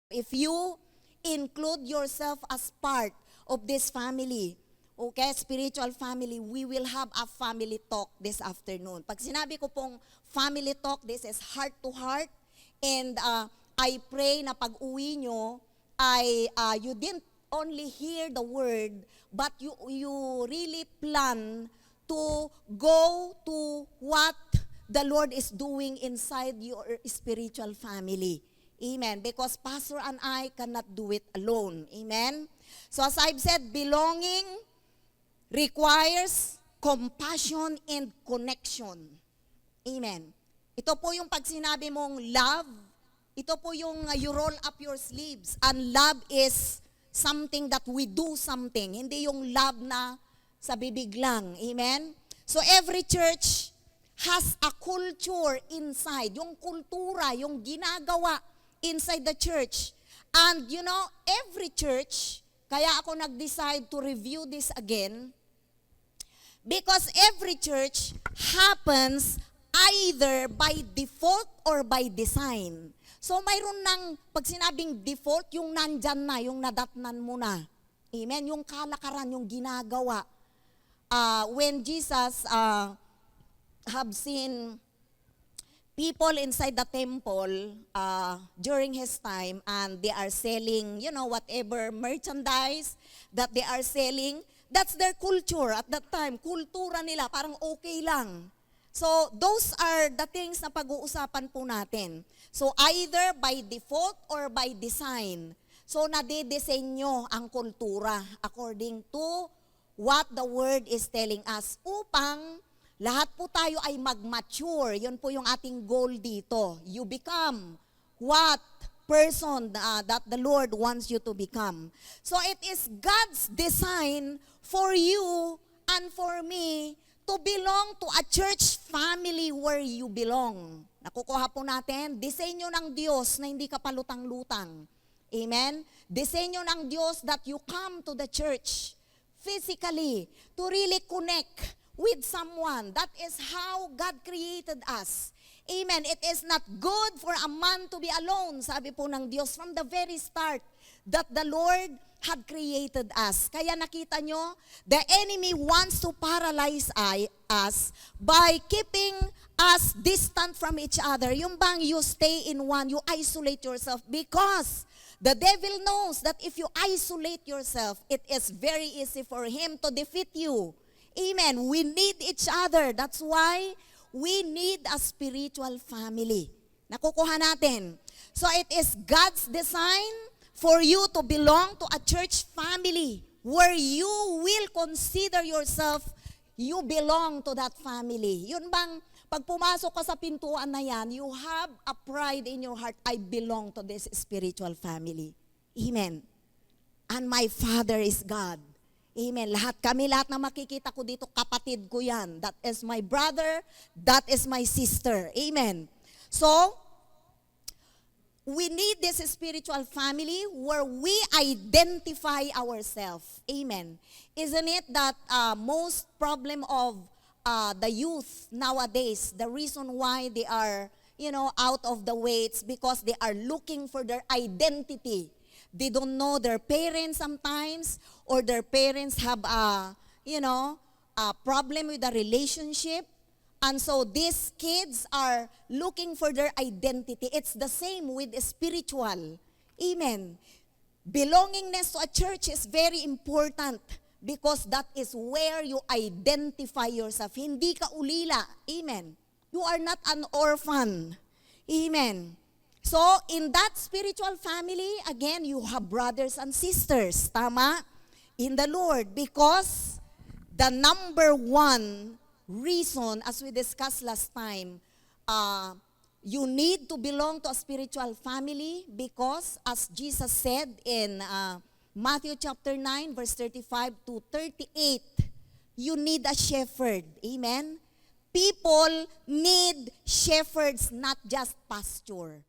If you include yourself as part of this family, okay, spiritual family, we will have a family talk this afternoon. Pag sinabi ko pong family talk, this is heart to heart. And I pray na pag uwi nyo, you didn't only hear the word, but you really plan to go to what the Lord is doing inside your spiritual family. Amen. Because Pastor and I cannot do it alone. Amen. So as I've said, belonging requires compassion and connection. Amen. Ito po yung pag sinabi mong love, ito po yung you roll up your sleeves. And love is something that we do something. Hindi yung love na sa bibig lang. Amen. So every church has a culture inside. Yung kultura, yung ginagawa inside the church. And you know, every church, kaya ako nag-decide to review this again, because every church happens either by default or by design. So mayroon ng, pag sinabing default, yung nandyan na, yung nadatnan mo na. Amen? Yung kalakaran, yung ginagawa. When Jesus have seen people inside the temple during his time, and they are selling, you know, whatever merchandise that they are selling, that's their culture at that time. Kultura nila, parang okay lang. So, those are the things na pag-uusapan po natin. So, either by default or by design. So, nade-desenyo ang kultura according to what the word is telling us upang lahat po tayo ay mag-mature. Yun po yung ating goal dito. You become what person that the Lord wants you to become. So it is God's design for you and for me to belong to a church family where you belong. Nakukuha po natin, disenyo ng Diyos na hindi ka palutang-lutang. Amen? Disenyo ng Diyos that you come to the church physically to really connect with someone. That is how God created us. Amen. It is not good for a man to be alone, sabi po ng Diyos from the very start that the Lord had created us. Kaya nakita nyo, the enemy wants to paralyze us by keeping us distant from each other. Yung bang you stay in one, you isolate yourself, because the devil knows that if you isolate yourself, it is very easy for him to defeat you. Amen. We need each other. That's why we need a spiritual family. Nakukuha natin. So it is God's design for you to belong to a church family where you will consider yourself, you belong to that family. Yun bang, pag pumasok ka sa pintuan na yan, you have a pride in your heart, I belong to this spiritual family. Amen. And my Father is God. Amen. Lahat na makikita ko dito, kapatid ko yan. That is my brother, that is my sister. Amen. So, we need this spiritual family where we identify ourselves. Amen. Isn't it that most problem of the youth nowadays, the reason why they are, out of the way, it's because they are looking for their identity. They don't know their parents sometimes, or their parents have a problem with the relationship. And so these kids are looking for their identity. It's the same with spiritual. Amen. Belongingness to a church is very important because that is where you identify yourself. Hindi ka ulila. Amen. You are not an orphan. Amen. So, in that spiritual family, again, you have brothers and sisters, tama? In the Lord, because the number one reason, as we discussed last time, you need to belong to a spiritual family because, as Jesus said in Matthew chapter 9, verse 35 to 38, you need a shepherd. Amen? People need shepherds, not just pasture.